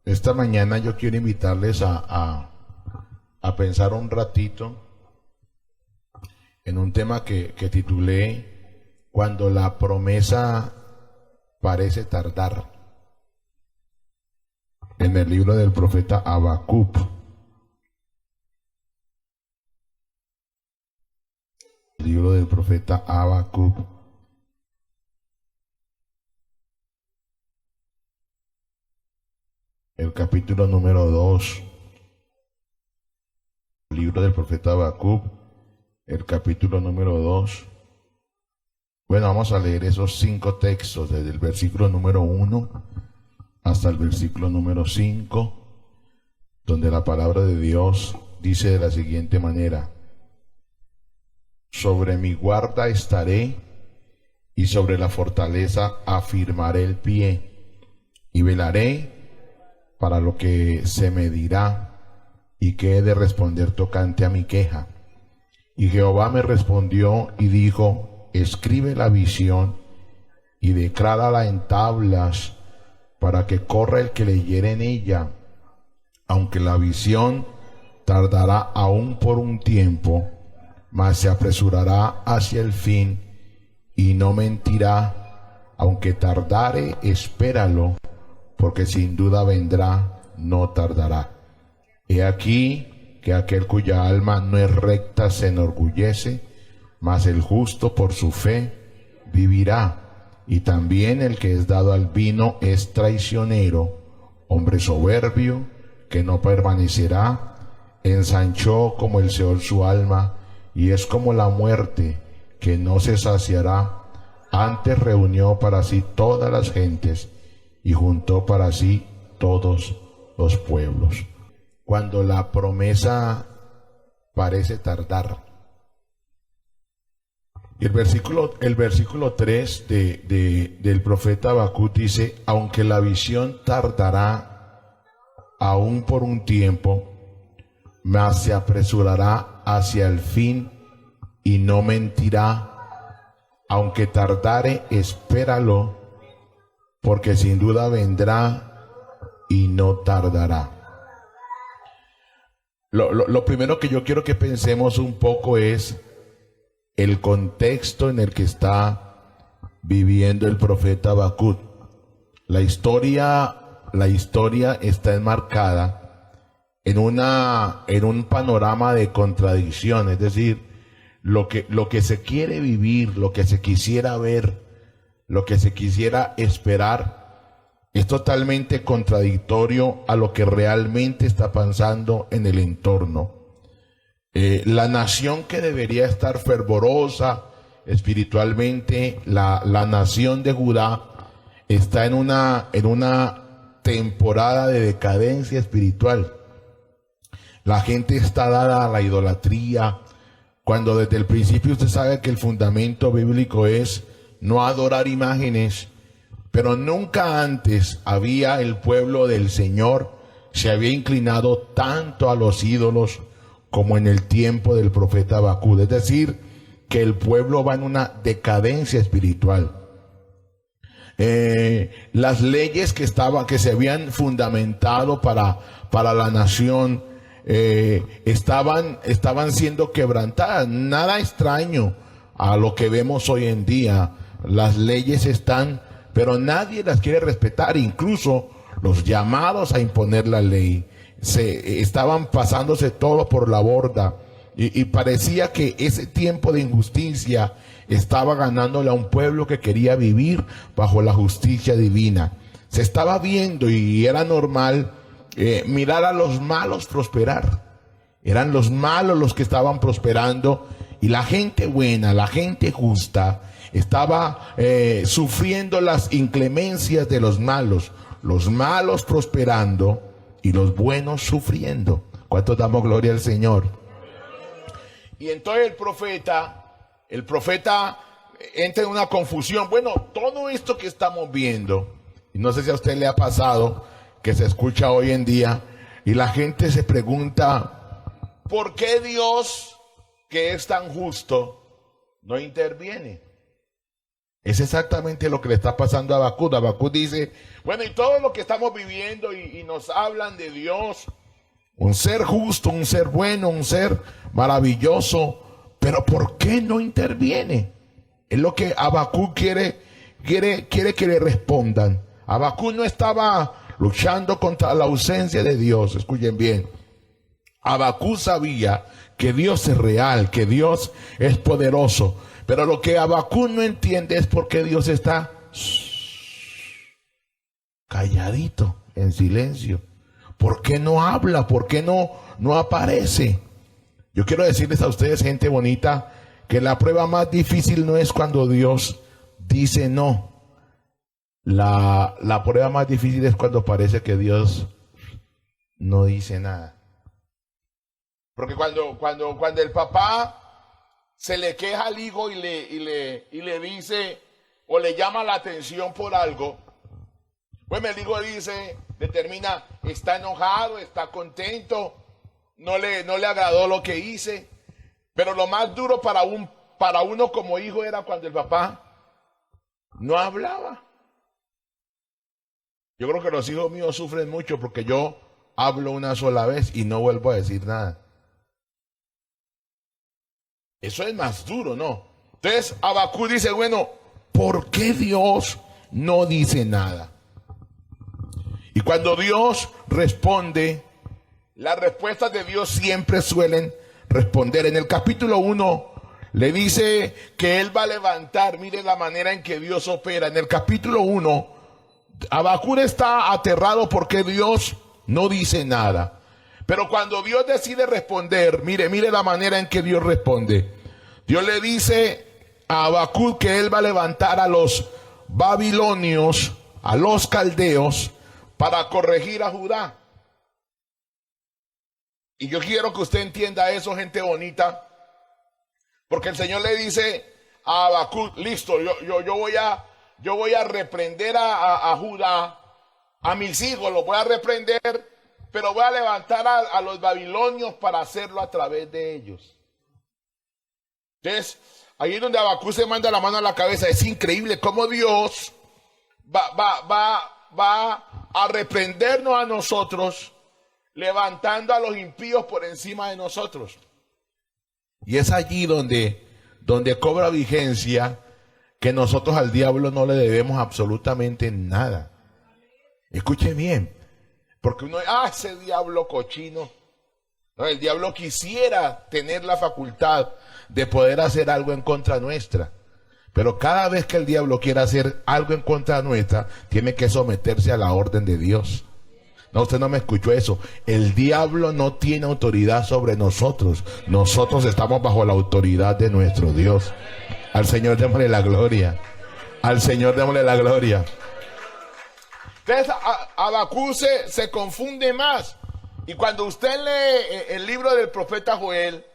Esta mañana yo quiero invitarles a pensar un ratito en un tema que titulé Cuando la promesa parece tardar, en el libro del profeta Habacuc. Libro del profeta Habacuc. El capítulo número 2. Libro del profeta Habacuc, el capítulo número 2. Bueno, vamos a leer esos 5 textos desde el versículo número 1 hasta el versículo número 5, donde la palabra de Dios dice de la siguiente manera: sobre mi guarda estaré, y sobre la fortaleza afirmaré el pie, y velaré para lo que se me dirá, y que he de responder tocante a mi queja. Y Jehová me respondió y dijo: escribe la visión y declárala en tablas, para que corra el que leyere en ella. Aunque la visión tardará aún por un tiempo, mas se apresurará hacia el fin, y no mentirá. Aunque tardare, espéralo, porque sin duda vendrá, no tardará. He aquí que aquel cuya alma no es recta se enorgullece, mas el justo por su fe vivirá. Y también el que es dado al vino es traicionero, hombre soberbio, que no permanecerá. Ensanchó como el Seol su alma, y es como la muerte, que no se saciará. Antes reunió para sí todas las gentes, y juntó para sí todos los pueblos. Cuando la promesa parece tardar. Y el versículo 3 del profeta Habacuc dice: aunque la visión tardará aún por un tiempo, mas se apresurará hacia el fin, y no mentirá. Aunque tardare, espéralo, porque sin duda vendrá y no tardará. Lo primero que yo quiero que pensemos un poco es el contexto en el que está viviendo el profeta Habacuc. La historia está enmarcada en un panorama de contradicción, es decir, lo que se quiere vivir, lo que se quisiera ver, lo que se quisiera esperar, es totalmente contradictorio a lo que realmente está pasando en el entorno. La nación que debería estar fervorosa espiritualmente, la nación de Judá, está en una temporada de decadencia espiritual. La gente está dada a la idolatría, cuando desde el principio usted sabe que el fundamento bíblico es no adorar imágenes, pero nunca antes había el pueblo del Señor se había inclinado tanto a los ídolos como en el tiempo del profeta Habacuc. Es decir, que el pueblo va en una decadencia espiritual. Las leyes que se habían fundamentado para la nación estaban siendo quebrantadas. Nada extraño a lo que vemos hoy en día. Las leyes están, pero nadie las quiere respetar. Incluso los llamados a imponer la ley estaban pasándose todo por la borda, y parecía que ese tiempo de injusticia estaba ganándole a un pueblo que quería vivir bajo la justicia divina. Se estaba viendo, y era normal mirar a los malos prosperar. Eran los malos los que estaban prosperando, y la gente buena, la gente justa, estaba sufriendo las inclemencias de los malos prosperando y los buenos sufriendo. ¿Cuántos damos gloria al Señor? Y entonces el profeta entra en una confusión. Bueno, todo esto que estamos viendo, y no sé si a usted le ha pasado, que se escucha hoy en día, y la gente se pregunta: ¿por qué Dios, que es tan justo, no interviene? Es exactamente lo que le está pasando a Habacuc. Habacuc dice, bueno, y todo lo que estamos viviendo y nos hablan de Dios, un ser justo, un ser bueno, un ser maravilloso, pero ¿por qué no interviene? Es lo que Habacuc quiere que le respondan. Habacuc no estaba luchando contra la ausencia de Dios, escuchen bien. Habacuc sabía que Dios es real, que Dios es poderoso, pero lo que Habacuc no entiende es por qué Dios está calladito, en silencio. ¿Por qué no habla? ¿Por qué no aparece? Yo quiero decirles a ustedes, gente bonita, que la prueba más difícil no es cuando Dios dice no. La prueba más difícil es cuando parece que Dios no dice nada. Porque cuando el papá se le queja al hijo y le dice o le llama la atención por algo, pues el hijo determina, está enojado, está contento, no le agradó lo que hice. Pero lo más duro para uno como hijo era cuando el papá no hablaba. Yo creo que los hijos míos sufren mucho porque yo hablo una sola vez y no vuelvo a decir nada. Eso es más duro, ¿no? Entonces Habacuc dice, bueno, ¿por qué Dios no dice nada? Y cuando Dios responde, las respuestas de Dios siempre suelen responder. En el capítulo 1 le dice que Él va a levantar, mire la manera en que Dios opera. En el capítulo 1, Habacuc está aterrado porque Dios no dice nada. Pero cuando Dios decide responder, mire la manera en que Dios responde. Dios le dice a Habacuc que Él va a levantar a los babilonios, a los caldeos, para corregir a Judá. Y yo quiero que usted entienda eso, gente bonita, porque el Señor le dice a Habacuc, listo, yo voy a reprender a Judá, a mis hijos los voy a reprender, pero voy a levantar a los babilonios para hacerlo a través de ellos. Entonces, ahí es donde Habacuc se manda la mano a la cabeza. Es increíble cómo Dios va a reprendernos a nosotros, levantando a los impíos por encima de nosotros. Y es allí donde cobra vigencia que nosotros al diablo no le debemos absolutamente nada. Escuche bien, porque uno, ese diablo cochino. No, el diablo quisiera tener la facultad de poder hacer algo en contra nuestra. Pero cada vez que el diablo quiera hacer algo en contra nuestra, tiene que someterse a la orden de Dios. No, usted no me escuchó eso. El diablo no tiene autoridad sobre nosotros. Nosotros estamos bajo la autoridad de nuestro Dios. Al Señor démosle la gloria. Al Señor démosle la gloria. Entonces Habacuc se confunde más. Y cuando usted lee el libro del profeta Joel,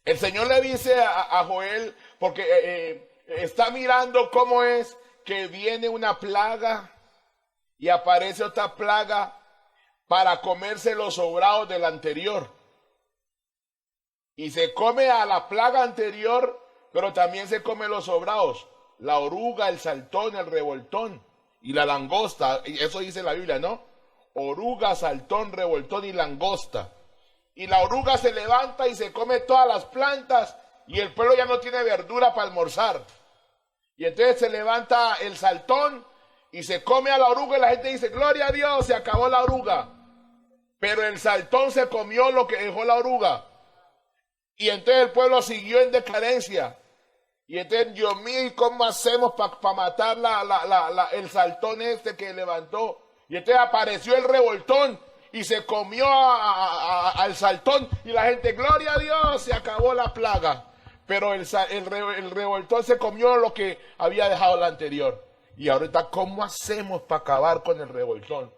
el Señor le dice a Joel, porque está mirando cómo es que viene una plaga y aparece otra plaga para comerse los sobrados del anterior. Y se come a la plaga anterior, pero también se come los sobrados. La oruga, el saltón, el revoltón y la langosta. Eso dice la Biblia, ¿no? Oruga, saltón, revoltón y langosta. Y la oruga se levanta y se come todas las plantas y el pueblo ya no tiene verdura para almorzar. Y entonces se levanta el saltón y se come a la oruga y la gente dice, gloria a Dios, se acabó la oruga. Pero el saltón se comió lo que dejó la oruga. Y entonces el pueblo siguió en decadencia. Y entonces, Dios mío, ¿y cómo hacemos para matar el saltón este que levantó? Y entonces apareció el revoltón y se comió al saltón. Y la gente, gloria a Dios, se acabó la plaga. Pero el revoltón se comió lo que había dejado la anterior. Y ahorita, ¿cómo hacemos para acabar con el revoltón?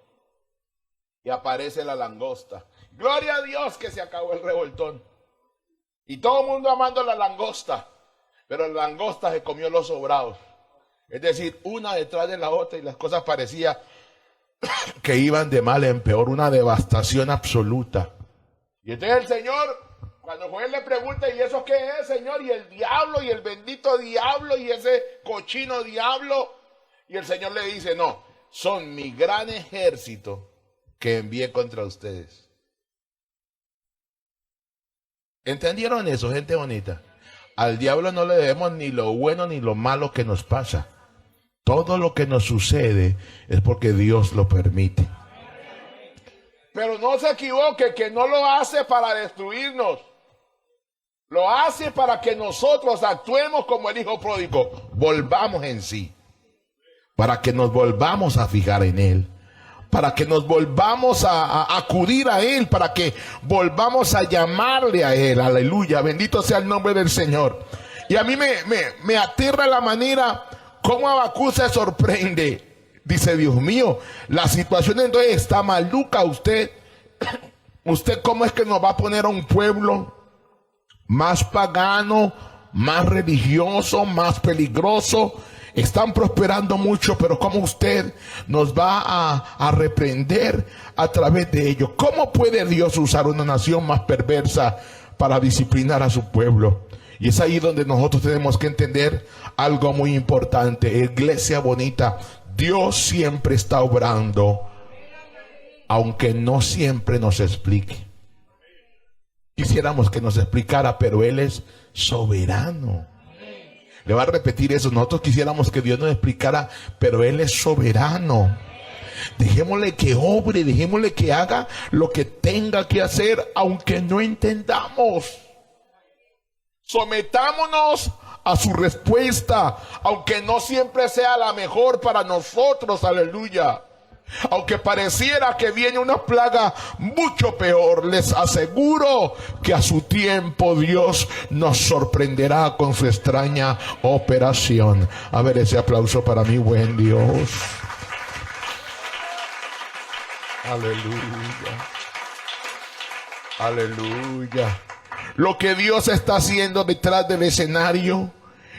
Y aparece la langosta. Gloria a Dios que se acabó el revoltón. Y todo el mundo amando la langosta. Pero la langosta se comió los sobrados. Es decir, una detrás de la otra y las cosas parecían que iban de mal en peor. Una devastación absoluta. Y entonces el Señor Cuando Joel le pregunta, ¿y eso qué es, Señor? Y el diablo, y el bendito diablo, y ese cochino diablo. Y el Señor le dice, no, son mi gran ejército que envié contra ustedes. ¿Entendieron eso, gente bonita? Al diablo no le debemos ni lo bueno ni lo malo que nos pasa. Todo lo que nos sucede es porque Dios lo permite. Pero no se equivoque, que no lo hace para destruirnos. Lo hace para que nosotros actuemos como el hijo pródigo. Volvamos en sí. Para que nos volvamos a fijar en Él. Para que nos volvamos a acudir a Él. Para que volvamos a llamarle a Él. Aleluya. Bendito sea el nombre del Señor. Y a mí me aterra la manera como Habacuc se sorprende. Dice, Dios mío, la situación entonces está maluca. Usted cómo es que nos va a poner a un pueblo más pagano, más religioso, más peligroso. Están prosperando mucho, pero cómo usted nos va a reprender a través de ello. ¿Cómo puede Dios usar una nación más perversa para disciplinar a su pueblo? Y es ahí donde nosotros tenemos que entender algo muy importante. Iglesia bonita, Dios siempre está obrando, aunque no siempre nos explique. Quisiéramos que nos explicara, pero Él es soberano. Le va a repetir eso. Nosotros quisiéramos que Dios nos explicara, pero Él es soberano. Dejémosle que obre, dejémosle que haga lo que tenga que hacer, aunque no entendamos. Sometámonos a su respuesta, aunque no siempre sea la mejor para nosotros. Aleluya. Aunque pareciera que viene una plaga mucho peor, les aseguro que a su tiempo Dios nos sorprenderá con su extraña operación. A ver, ese aplauso para mi buen Dios. Aleluya. Aleluya. Lo que Dios está haciendo detrás del escenario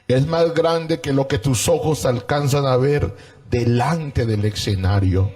es más grande que lo que tus ojos alcanzan a ver delante del escenario.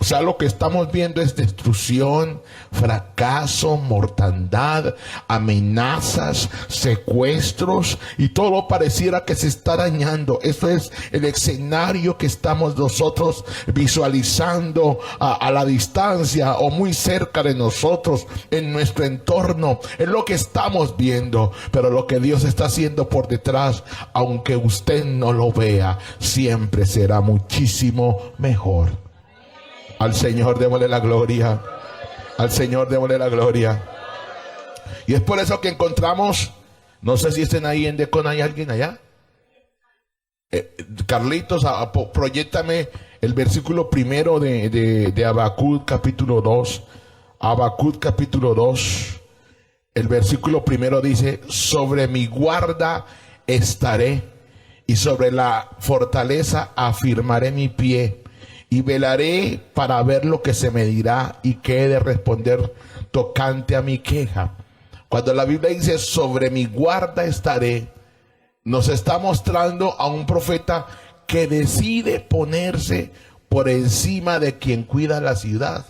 O sea, lo que estamos viendo es destrucción, fracaso, mortandad, amenazas, secuestros, y todo pareciera que se está dañando. Eso es el escenario que estamos nosotros visualizando a la distancia o muy cerca de nosotros, en nuestro entorno. Es lo que estamos viendo, pero lo que Dios está haciendo por detrás, aunque usted no lo vea, siempre será muchísimo mejor. Al Señor démosle la gloria. Al Señor démosle la gloria. Y es por eso que encontramos, no sé si estén ahí en Decon, ¿hay alguien allá? Carlitos, proyéctame el versículo primero de Habacuc capítulo 2. Habacuc capítulo 2. El versículo primero dice, sobre mi guarda estaré y sobre la fortaleza afirmaré mi pie. Y velaré para ver lo que se me dirá y qué he de responder tocante a mi queja. Cuando la Biblia dice sobre mi guarda estaré, nos está mostrando a un profeta que decide ponerse por encima de quien cuida la ciudad.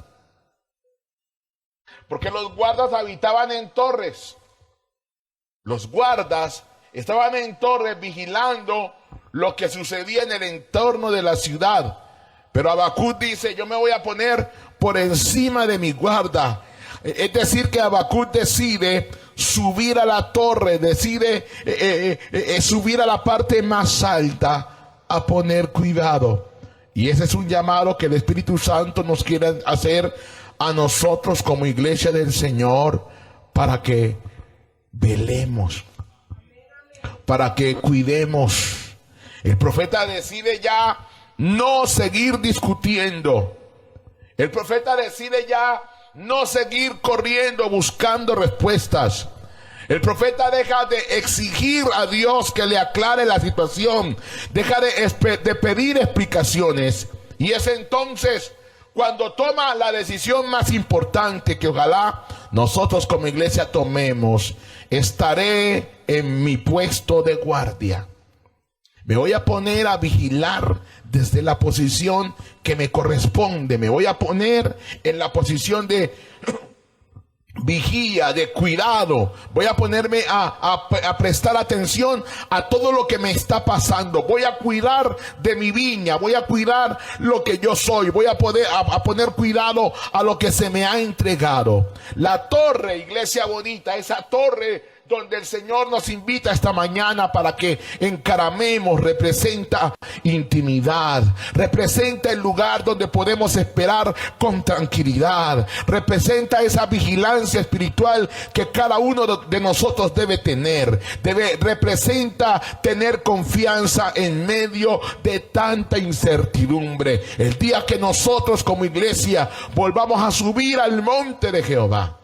Porque los guardas habitaban en torres. Los guardas estaban en torres vigilando lo que sucedía en el entorno de la ciudad. Pero Habacuc dice, yo me voy a poner por encima de mi guarda. Es decir, que Habacuc decide subir a la torre, decide subir a la parte más alta, a poner cuidado. Y ese es un llamado que el Espíritu Santo nos quiere hacer a nosotros como iglesia del Señor, para que velemos, para que cuidemos. El profeta decide ya no seguir discutiendo. El profeta decide ya no seguir corriendo buscando respuestas. El profeta deja de exigir a Dios que le aclare la situación, deja de pedir explicaciones, y es entonces cuando toma la decisión más importante que ojalá nosotros como iglesia tomemos. Estaré en mi puesto de guardia. Me voy a poner a vigilar desde la posición que me corresponde. Me voy a poner en la posición de vigía, de cuidado. Voy a ponerme a prestar atención a todo lo que me está pasando. Voy a cuidar de mi viña, voy a cuidar lo que yo soy, voy a poner cuidado a lo que se me ha entregado. La torre, iglesia bonita, esa torre donde el Señor nos invita esta mañana para que encaramemos, representa intimidad, representa el lugar donde podemos esperar con tranquilidad, representa esa vigilancia espiritual que cada uno de nosotros debe tener, representa tener confianza en medio de tanta incertidumbre. El día que nosotros como iglesia volvamos a subir al monte de Jehová,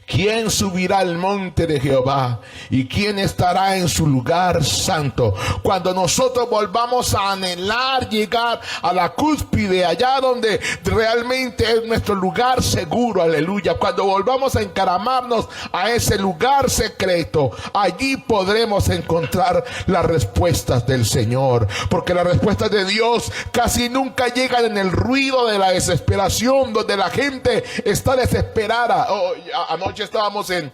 ¿quién subirá al monte de Jehová? ¿Y quién estará en su lugar santo? Cuando nosotros volvamos a anhelar llegar a la cúspide, allá donde realmente es nuestro lugar seguro, aleluya. Cuando volvamos a encaramarnos a ese lugar secreto, allí podremos encontrar las respuestas del Señor. Porque las respuestas de Dios casi nunca llegan en el ruido de la desesperación, donde la gente está desesperada. Anoche estábamos en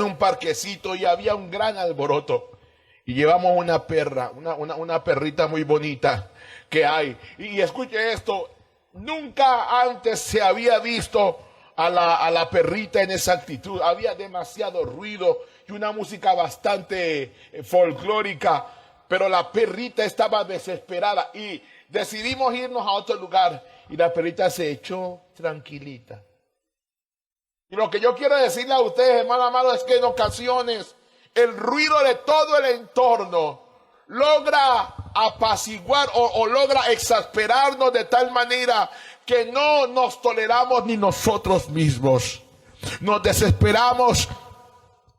un parquecito y había un gran alboroto y llevamos una perra, una perrita muy bonita que hay, y escuche esto, nunca antes se había visto a la perrita en esa actitud. Había demasiado ruido y una música bastante folclórica, pero la perrita estaba desesperada y decidimos irnos a otro lugar y la perrita se echó tranquilita. Y lo que yo quiero decirle a ustedes, hermano amado, es que en ocasiones el ruido de todo el entorno logra apaciguar o logra exasperarnos de tal manera que no nos toleramos ni nosotros mismos. Nos desesperamos,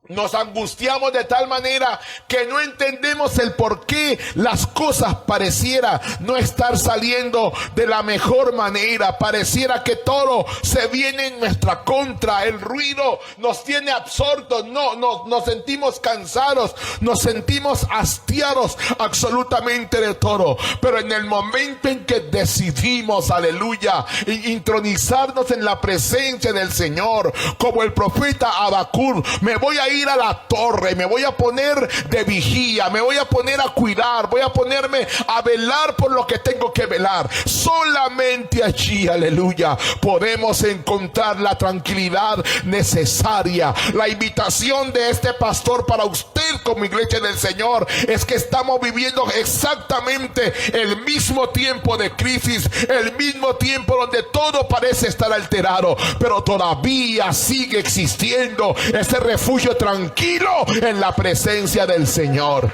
nos angustiamos de tal manera que no entendemos el por qué las cosas pareciera no estar saliendo de la mejor manera. Pareciera que todo se viene en nuestra contra. El ruido nos tiene absortos. Nos sentimos cansados. Nos sentimos hastiados absolutamente de todo. Pero en el momento en que decidimos, aleluya, intronizarnos en la presencia del Señor, como el profeta Habacuc, me voy a ir a la torre, me voy a poner de vigía, me voy a poner a cuidar, voy a ponerme a velar por lo que tengo que velar. Solamente allí, aleluya, podemos encontrar la tranquilidad necesaria. La invitación de este pastor para usted como iglesia del Señor es que estamos viviendo exactamente el mismo tiempo de crisis, el mismo tiempo donde todo parece estar alterado, pero todavía sigue existiendo ese refugio tranquilo en la presencia del Señor.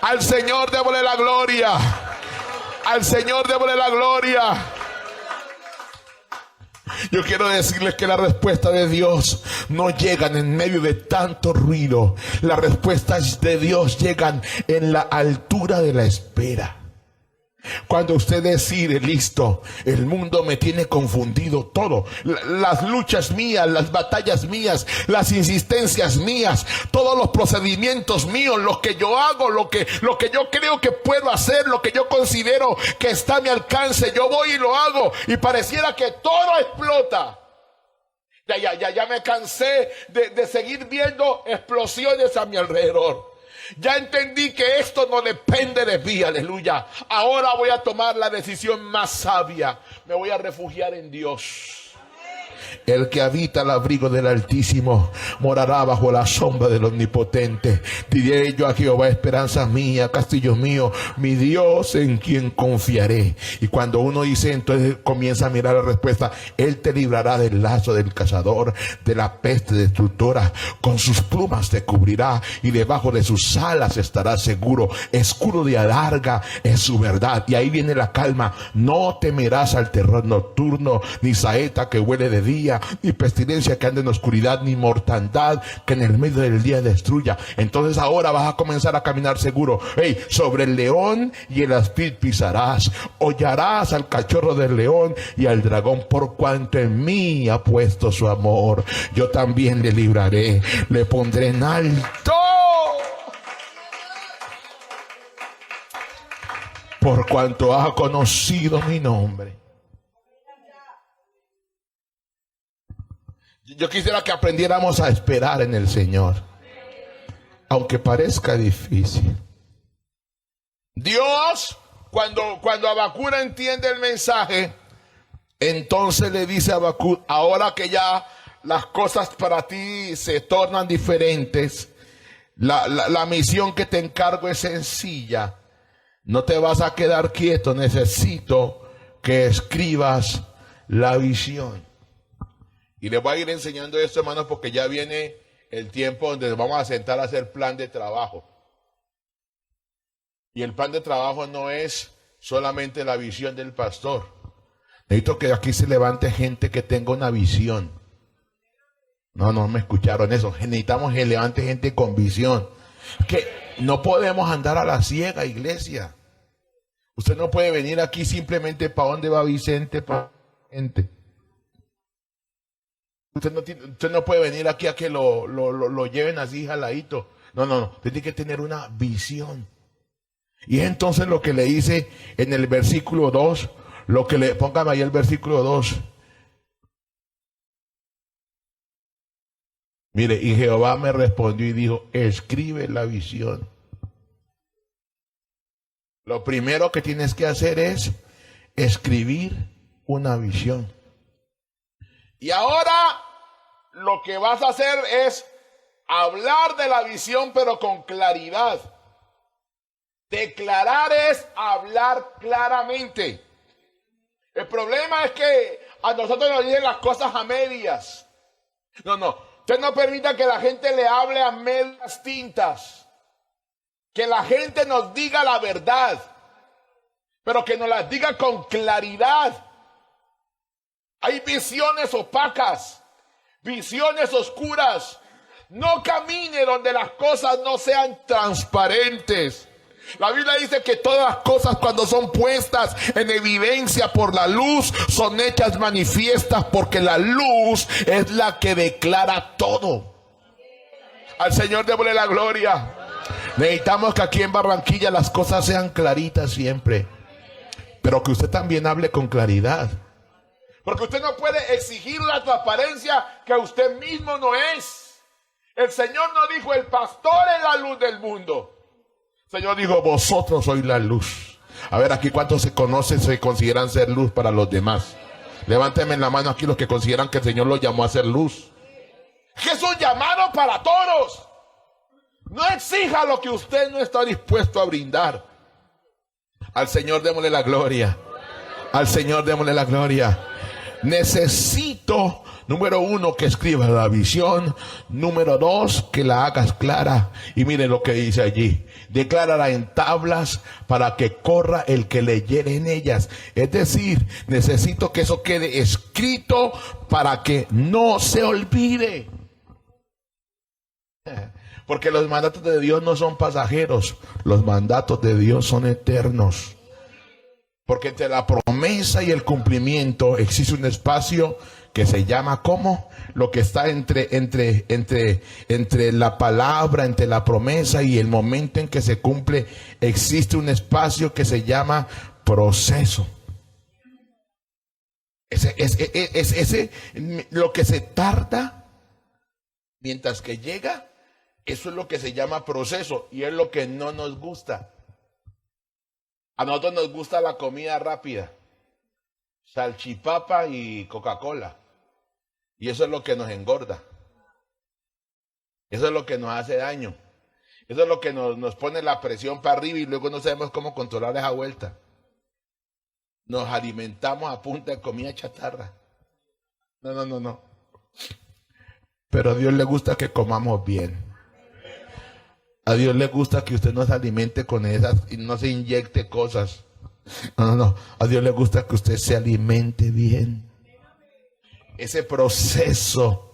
Al Señor démosle la gloria. Al Señor démosle la gloria. Yo quiero decirles que las respuestas de Dios no llegan en medio de tanto ruido. Las respuestas de Dios llegan en la altura de la espera. Cuando usted decide, listo, el mundo me tiene confundido todo, las luchas mías, las batallas mías, las insistencias mías, todos los procedimientos míos, lo que yo hago, lo que yo creo que puedo hacer, lo que yo considero que está a mi alcance, yo voy y lo hago y pareciera que todo explota. Ya me cansé de seguir viendo explosiones a mi alrededor. Ya entendí que esto no depende de mí, aleluya. Ahora voy a tomar la decisión más sabia. Me voy a refugiar en Dios. El que habita al abrigo del Altísimo morará bajo la sombra del Omnipotente. Diré yo a Jehová, esperanza mía, castillo mío, mi Dios en quien confiaré. Y cuando uno dice, entonces comienza a mirar la respuesta. Él te librará del lazo del cazador, de la peste destructora. Con sus plumas te cubrirá y debajo de sus alas estarás seguro. Escudo de adarga es su verdad. Y ahí viene la calma. No temerás al terror nocturno, ni saeta que huele de día, ni pestilencia que ande en oscuridad, ni mortandad que en el medio del día destruya. Entonces ahora vas a comenzar a caminar seguro. Sobre el león y el aspid pisarás, hollarás al cachorro del león y al dragón, por cuanto en mí ha puesto su amor. Yo también le libraré, le pondré en alto, por cuanto ha conocido mi nombre. Yo quisiera que aprendiéramos a esperar en el Señor, aunque parezca difícil. Dios, cuando Habacuc entiende el mensaje, entonces le dice a Habacuc: ahora que ya las cosas para ti se tornan diferentes, la misión que te encargo es sencilla. No te vas a quedar quieto, necesito que escribas la visión. Y les voy a ir enseñando esto, hermanos, porque ya viene el tiempo donde nos vamos a sentar a hacer plan de trabajo. Y el plan de trabajo no es solamente la visión del pastor. Necesito que aquí se levante gente que tenga una visión. No me escucharon eso. Necesitamos que levante gente con visión. Que no podemos andar a la ciega, iglesia. Usted no puede venir aquí simplemente para dónde va Vicente, para gente. Usted no puede venir aquí a que lo lleven así jaladito. No. Usted tiene que tener una visión. Y es entonces lo que le dice en el versículo 2. Póngame ahí el versículo 2. Mire, y Jehová me respondió y dijo: escribe la visión. Lo primero que tienes que hacer es escribir una visión. Y ahora lo que vas a hacer es hablar de la visión, pero con claridad. Declarar es hablar claramente. El problema es que a nosotros nos dicen las cosas a medias. No. Usted no permita que la gente le hable a medias tintas. Que la gente nos diga la verdad, pero que nos las diga con claridad. Hay visiones opacas, visiones oscuras. No camine donde las cosas no sean transparentes. La Biblia dice que todas las cosas, cuando son puestas en evidencia por la luz, son hechas manifiestas, porque la luz es la que declara todo. Al Señor démosle la gloria. Necesitamos que aquí en Barranquilla las cosas sean claritas siempre, pero que usted también hable con claridad. Porque usted no puede exigir la transparencia que usted mismo no es. El Señor no dijo: el pastor es la luz del mundo. El Señor dijo: vosotros sois la luz. A ver, aquí cuántos se conocen, se consideran ser luz para los demás. Levánteme la mano aquí los que consideran que el Señor los llamó a ser luz. Que es un llamado para todos. No exija lo que usted no está dispuesto a brindar. Al Señor démosle la gloria. Al Señor démosle la gloria. Necesito, número 1, que escribas la visión. Número 2, que la hagas clara. Y miren lo que dice allí: declárala en tablas para que corra el que leyere en ellas. Es decir, necesito que eso quede escrito para que no se olvide. Porque los mandatos de Dios no son pasajeros. Los mandatos de Dios son eternos. Porque entre la promesa y el cumplimiento existe un espacio que se llama, ¿cómo? Lo que está entre la palabra, entre la promesa y el momento en que se cumple, existe un espacio que se llama proceso. Lo que se tarda mientras que llega, eso es lo que se llama proceso, y es lo que no nos gusta. A nosotros nos gusta la comida rápida, salchipapa y Coca-Cola, y eso es lo que nos engorda, eso es lo que nos hace daño, eso es lo que nos pone la presión para arriba y luego no sabemos cómo controlar esa vuelta. Nos alimentamos a punta de comida chatarra. No. Pero a Dios le gusta que comamos bien. A Dios le gusta que usted no se alimente con esas y no se inyecte cosas. No. A Dios le gusta que usted se alimente bien. Ese proceso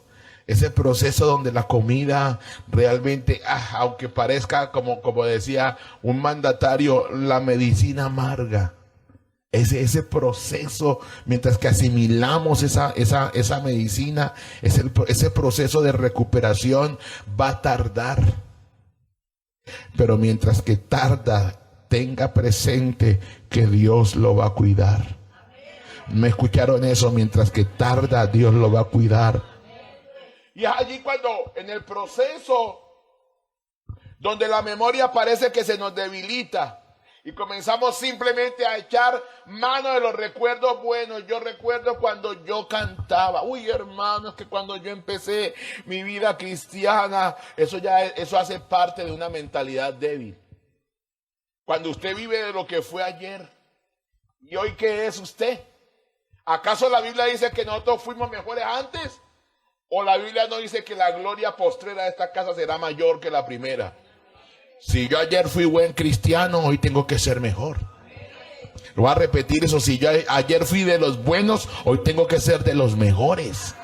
donde la comida realmente, aunque parezca como decía un mandatario, la medicina amarga. Ese proceso, mientras que asimilamos esa medicina, ese proceso de recuperación va a tardar. Pero mientras que tarda, tenga presente que Dios lo va a cuidar. ¿Me escucharon eso? Mientras que tarda, Dios lo va a cuidar. Y es allí cuando en el proceso donde la memoria parece que se nos debilita y comenzamos simplemente a echar mano de los recuerdos buenos. Yo recuerdo cuando yo cantaba. Uy, hermanos, que cuando yo empecé mi vida cristiana, eso hace parte de una mentalidad débil. Cuando usted vive de lo que fue ayer, ¿y hoy qué es usted? ¿Acaso la Biblia dice que nosotros fuimos mejores antes? ¿O la Biblia no dice que la gloria postrera de esta casa será mayor que la primera? Si yo ayer fui buen cristiano, hoy tengo que ser mejor. Lo voy a repetir eso. Si yo ayer fui de los buenos, hoy tengo que ser de los mejores.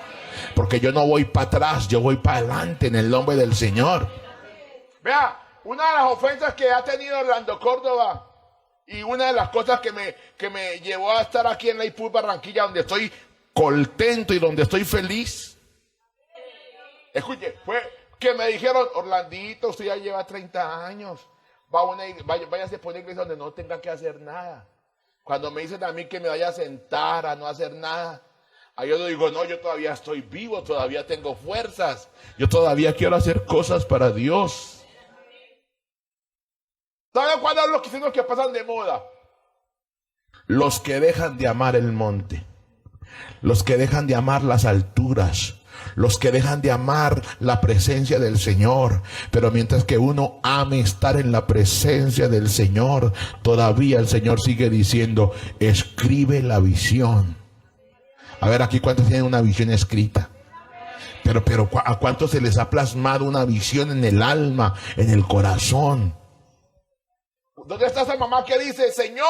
Porque yo no voy para atrás, yo voy para adelante en el nombre del Señor. Vea, una de las ofensas que ha tenido Orlando Córdoba y una de las cosas que me llevó a estar aquí en la IPUD Barranquilla, donde estoy contento y donde estoy feliz. Escuche, fue que me dijeron: Orlandito, usted ya lleva 30 años. Váyase por una iglesia donde no tenga que hacer nada. Cuando me dicen a mí que me vaya a sentar a no hacer nada, ahí yo digo: no, yo todavía estoy vivo, todavía tengo fuerzas. Yo todavía quiero hacer cosas para Dios. ¿Saben cuáles son los cristianos que pasan de moda? Los que dejan de amar el monte. Los que dejan de amar las alturas. Los que dejan de amar la presencia del Señor. Pero mientras que uno ame estar en la presencia del Señor, todavía el Señor sigue diciendo: escribe la visión. A ver, aquí ¿cuántos tienen una visión escrita? Pero ¿a cuántos se les ha plasmado una visión en el alma, en el corazón? ¿Dónde está esa mamá que dice: Señor,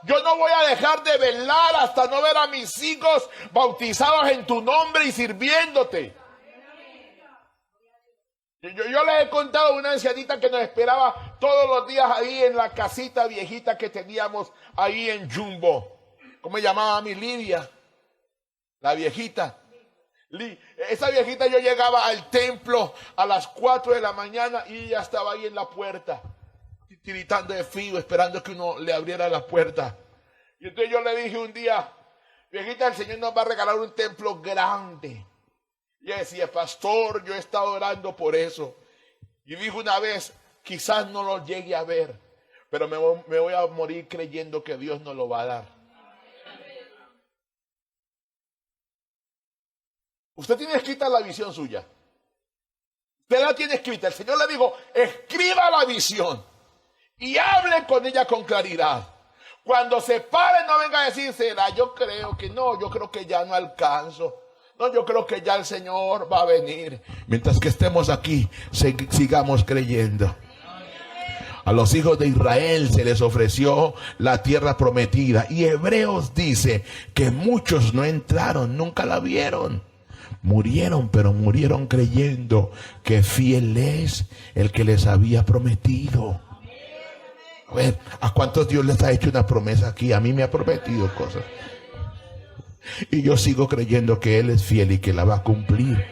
yo no voy a dejar de velar hasta no ver a mis hijos bautizados en tu nombre y sirviéndote? Yo les he contado a una ancianita que nos esperaba todos los días ahí en la casita viejita que teníamos ahí en Jumbo. ¿Cómo se llamaba mi Lidia? La viejita. Esa viejita, yo llegaba al templo a las 4 de la mañana y ella estaba ahí en la puerta, tiritando de frío, esperando que uno le abriera la puerta. Y entonces yo le dije un día: viejita, el Señor nos va a regalar un templo grande. Y ella decía: pastor, yo he estado orando por eso. Y dijo una vez: quizás no lo llegue a ver, pero me voy a morir creyendo que Dios nos lo va a dar. Usted tiene escrita la visión suya. Usted la tiene escrita. El Señor le dijo: escriba la visión y hable con ella con claridad. Cuando se pare, no venga a decir: será, yo creo que no, yo creo que ya no alcanzo. No, yo creo que ya el Señor va a venir. Mientras que estemos aquí, sigamos creyendo. A los hijos de Israel se les ofreció la tierra prometida. Y Hebreos dice que muchos no entraron, nunca la vieron. Murieron, pero murieron creyendo que fiel es el que les había prometido. A ver, ¿a cuántos Dios les ha hecho una promesa aquí? A mí me ha prometido cosas. Y yo sigo creyendo que Él es fiel y que la va a cumplir.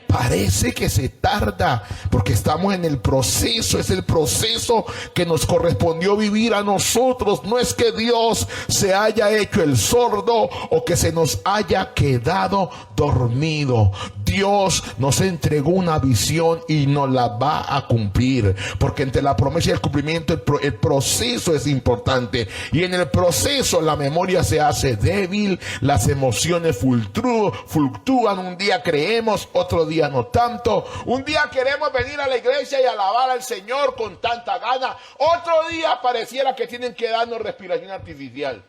Parece que se tarda porque estamos en el proceso. Es el proceso que nos correspondió vivir a nosotros. No es que Dios se haya hecho el sordo o que se nos haya quedado dormido. Dios nos entregó una visión y nos la va a cumplir, porque entre la promesa y el cumplimiento el proceso es importante. Y en el proceso la memoria se hace débil, las emociones fluctúan. Un día creemos, otro día no tanto. Un día queremos venir a la iglesia y alabar al Señor con tanta gana, otro día pareciera que tienen que darnos respiración artificial.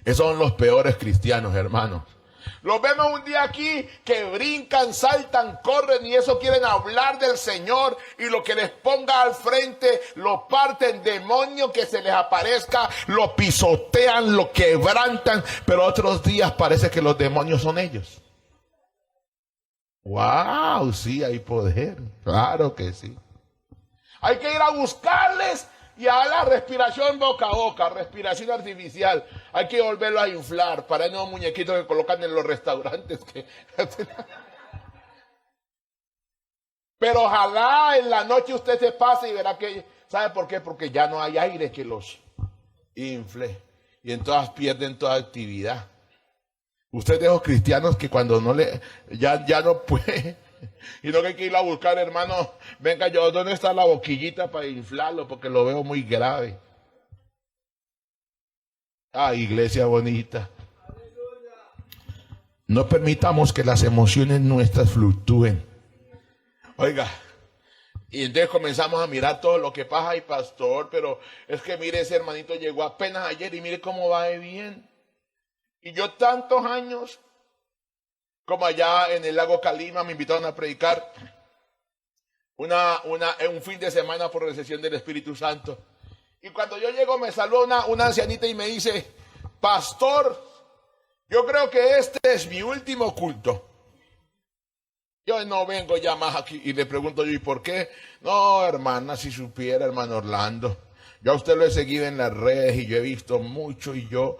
Esos son los peores cristianos, hermanos. Los vemos un día aquí que brincan, saltan, corren y eso quieren hablar del Señor, y lo que les ponga al frente lo parten, demonio que se les aparezca, lo pisotean, lo quebrantan, pero otros días parece que los demonios son ellos. ¡Wow! Sí, hay poder. Claro que sí. Hay que ir a buscarles y a la respiración boca a boca, respiración artificial. Hay que volverlo a inflar para esos muñequitos que colocan en los restaurantes. Pero ojalá en la noche usted se pase y verá que... ¿Sabe por qué? Porque ya no hay aire que los infle. Y entonces pierden toda actividad. Usted de esos cristianos que cuando no le, ya no puede, y no que hay que ir a buscar, hermano, venga yo, ¿dónde está la boquillita para inflarlo? Porque lo veo muy grave. Ah, iglesia bonita. No permitamos que las emociones nuestras fluctúen. Oiga, y entonces comenzamos a mirar todo lo que pasa y pastor, pero es que mire, ese hermanito llegó apenas ayer y mire cómo va de bien. Y yo tantos años, como allá en el lago Calima me invitaron a predicar un fin de semana por recepción del Espíritu Santo. Y cuando yo llego me saluda una ancianita y me dice, pastor, yo creo que este es mi último culto. Yo no vengo ya más aquí. Y le pregunto yo, ¿y por qué? No, hermana, si supiera, hermano Orlando. Yo a usted lo he seguido en las redes y yo he visto mucho y yo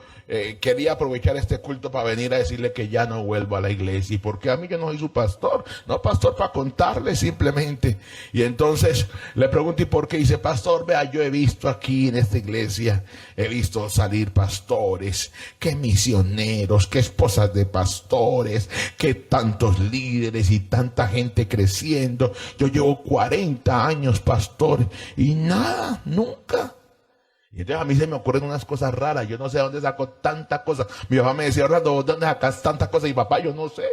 quería aprovechar este culto para venir a decirle que ya no vuelvo a la iglesia. ¿Y por qué a mí? Yo no soy su pastor. No, pastor, para contarle simplemente. Y entonces le pregunto, ¿y por qué? Y dice, pastor, vea, yo he visto aquí en esta iglesia, he visto salir pastores, que misioneros, que esposas de pastores, que tantos líderes y tanta gente creciendo. Yo llevo 40 años, pastor, y nada, nunca. Y entonces a mí se me ocurren unas cosas raras. Yo no sé de dónde saco tantas cosas. Mi papá me decía, Orlando, ¿dónde sacas tantas cosas? Y papá, yo no sé.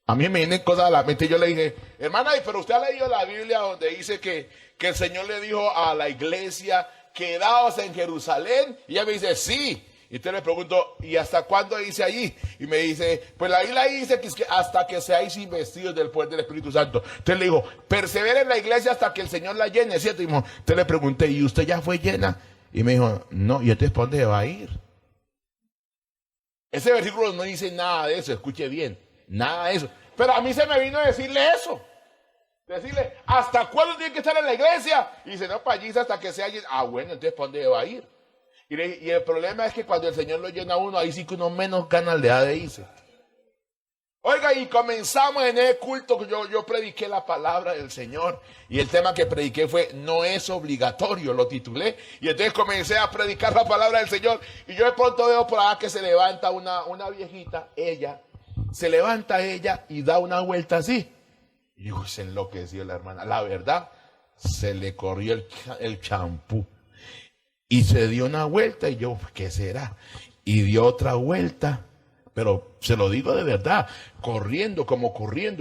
A mí me vienen cosas a la mente. Y yo le dije, hermana, pero usted ha leído la Biblia donde dice que el Señor le dijo a la iglesia, quedaos en Jerusalén. Y ella me dice, sí. Y entonces le pregunto, ¿y hasta cuándo dice allí? Y me dice, pues la Biblia dice que hasta que seáis investidos del poder del Espíritu Santo. Entonces le digo, persevera en la iglesia hasta que el Señor la llene, ¿cierto? Y entonces le pregunté, ¿y usted ya fue llena? Y me dijo, no, ¿y entonces para dónde va a ir? Ese versículo no dice nada de eso, escuche bien, nada de eso. Pero a mí se me vino a decirle eso. Decirle, ¿hasta cuándo tiene que estar en la iglesia? Y dice, no, para allí hasta que sea lleno. Ah, bueno, entonces ¿para dónde va a ir? Y el problema es que cuando el Señor lo llena a uno, ahí sí que uno menos ganas le da de irse. Oiga, y comenzamos en el culto que yo prediqué la palabra del Señor. Y el tema que prediqué fue, no es obligatorio, lo titulé. Y entonces comencé a predicar la palabra del Señor. Y yo de pronto veo por allá que se levanta una viejita, se levanta ella y da una vuelta así. Y digo, se enloqueció la hermana. La verdad, se le corrió el champú. Y se dio una vuelta y yo, ¿qué será? Y dio otra vuelta. Pero se lo digo de verdad, corriendo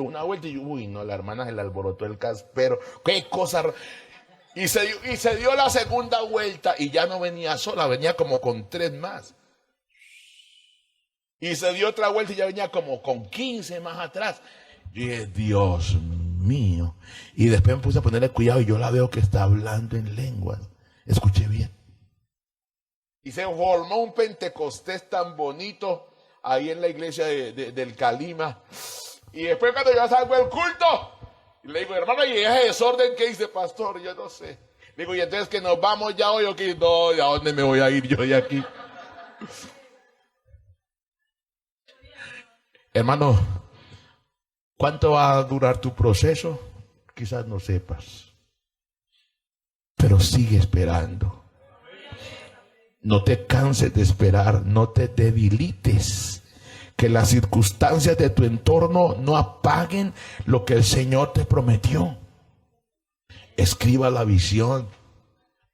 una vuelta y yo, uy, no, la hermana se le alborotó el caspero, qué cosa. Y se dio la segunda vuelta y ya no venía sola, venía como con 3 más. Y se dio otra vuelta y ya venía como con 15 más atrás. Y dije, Dios mío. Y después me puse a ponerle cuidado y yo la veo que está hablando en lenguas. Escuché bien. Y se formó un Pentecostés tan bonito ahí en la iglesia del Calima. Y después cuando yo salgo del culto, le digo, hermano, ¿y ese desorden qué dice, pastor? Yo no sé. Le digo, ¿y entonces que nos vamos ya hoy o qué? No, ¿a dónde me voy a ir yo de aquí? Hermano, ¿cuánto va a durar tu proceso? Quizás no sepas. Pero sigue esperando. No te canses de esperar, no te debilites. Que las circunstancias de tu entorno no apaguen lo que el Señor te prometió. Escriba la visión.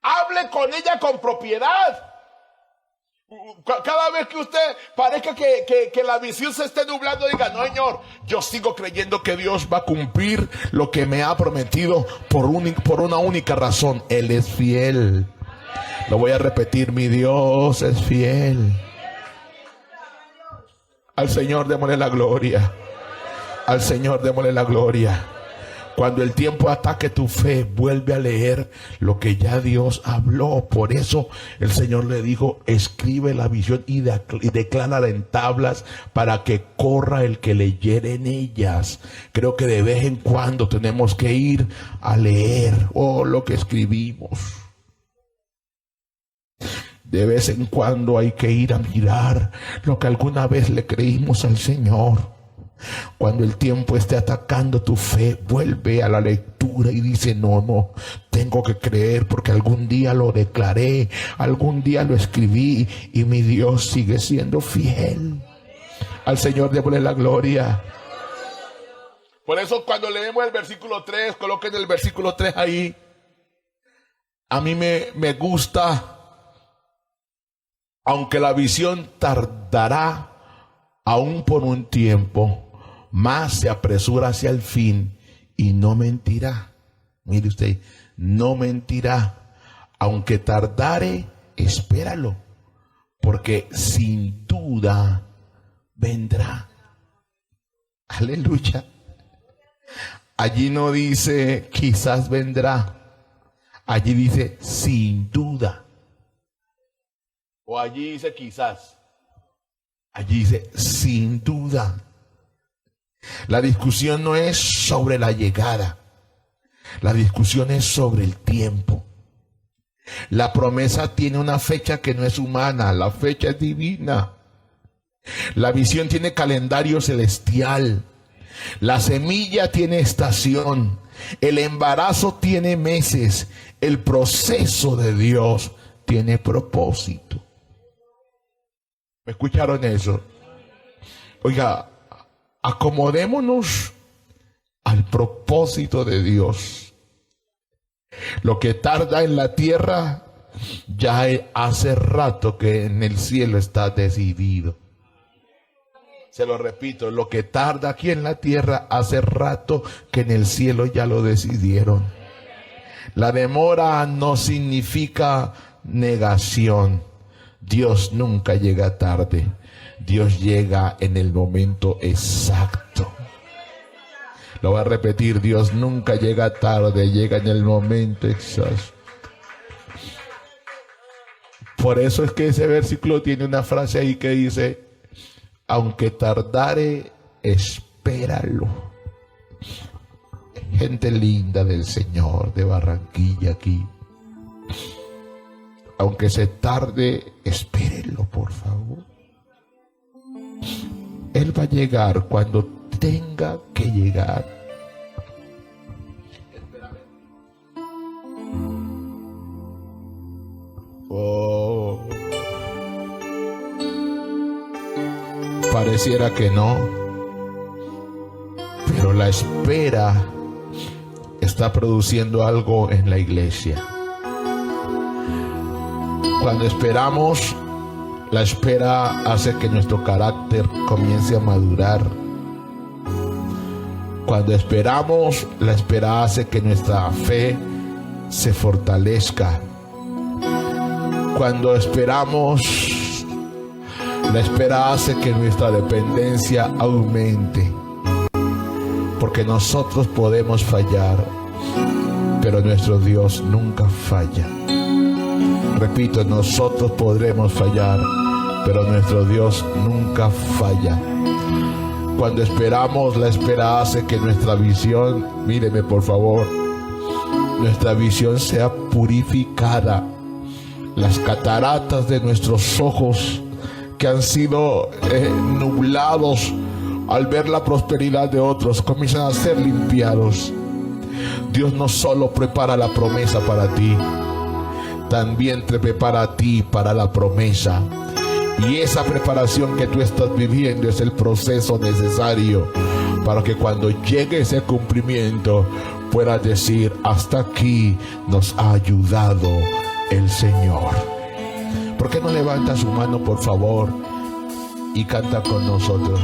Hable con ella con propiedad. Cada vez que usted parezca que la visión se esté nublando, diga, no, Señor, yo sigo creyendo que Dios va a cumplir lo que me ha prometido por una única razón. Él es fiel. Lo voy a repetir, mi Dios es fiel. Al Señor démosle la gloria. Al Señor démosle la gloria. Cuando el tiempo ataque tu fe, vuelve a leer lo que ya Dios habló. Por eso el Señor le dijo, escribe la visión y declárala en tablas para que corra el que leyere en ellas. Creo que de vez en cuando tenemos que ir a leer lo que escribimos. De vez en cuando hay que ir a mirar lo que alguna vez le creímos al Señor. Cuando el tiempo esté atacando tu fe, vuelve a la lectura y dice, no, tengo que creer porque algún día lo declaré, algún día lo escribí y mi Dios sigue siendo fiel. Al Señor démosle la gloria. Por eso cuando leemos el versículo 3, coloquen el versículo 3 ahí. A mí me gusta, aunque la visión tardará aún por un tiempo, más se apresura hacia el fin y no mentirá. Mire usted, no mentirá. Aunque tardare, espéralo, porque sin duda vendrá. Aleluya. Allí no dice quizás vendrá, allí dice sin duda. O allí dice quizás, allí dice sin duda. La discusión no es sobre la llegada, la discusión es sobre el tiempo. La promesa tiene una fecha que no es humana, la fecha es divina. La visión tiene calendario celestial. La semilla tiene estación. El embarazo tiene meses. El proceso de Dios tiene propósito. ¿Me escucharon eso? Oiga, acomodémonos al propósito de Dios. Lo que tarda en la tierra, ya hace rato que en el cielo está decidido. Se lo repito, lo que tarda aquí en la tierra, hace rato que en el cielo ya lo decidieron. La demora no significa negación. Dios nunca llega tarde. Dios llega en el momento exacto. Lo voy a repetir, Dios nunca llega tarde, llega en el momento exacto. Por eso es que ese versículo tiene una frase ahí que dice: aunque tardare, espéralo. Gente linda del Señor, de Barranquilla aquí. Aunque se tarde, espérenlo, por favor. Él va a llegar cuando tenga que llegar. Espérame. Oh. Pareciera que no, pero la espera está produciendo algo en la iglesia. Cuando esperamos, la espera hace que nuestro carácter comience a madurar. Cuando esperamos, la espera hace que nuestra fe se fortalezca. Cuando esperamos, la espera hace que nuestra dependencia aumente. Porque nosotros podemos fallar, pero nuestro Dios nunca falla. Repito, nosotros podremos fallar, pero nuestro Dios nunca falla. Cuando esperamos, la espera hace que nuestra visión, míreme por favor, nuestra visión sea purificada. Las cataratas de nuestros ojos que han sido nublados al ver la prosperidad de otros comienzan a ser limpiados. Dios no solo prepara la promesa para ti, también te prepara a ti para la promesa. Y esa preparación que tú estás viviendo es el proceso necesario para que cuando llegue ese cumplimiento puedas decir: hasta aquí nos ha ayudado el Señor. ¿Por qué no levanta su mano, por favor, y canta con nosotros?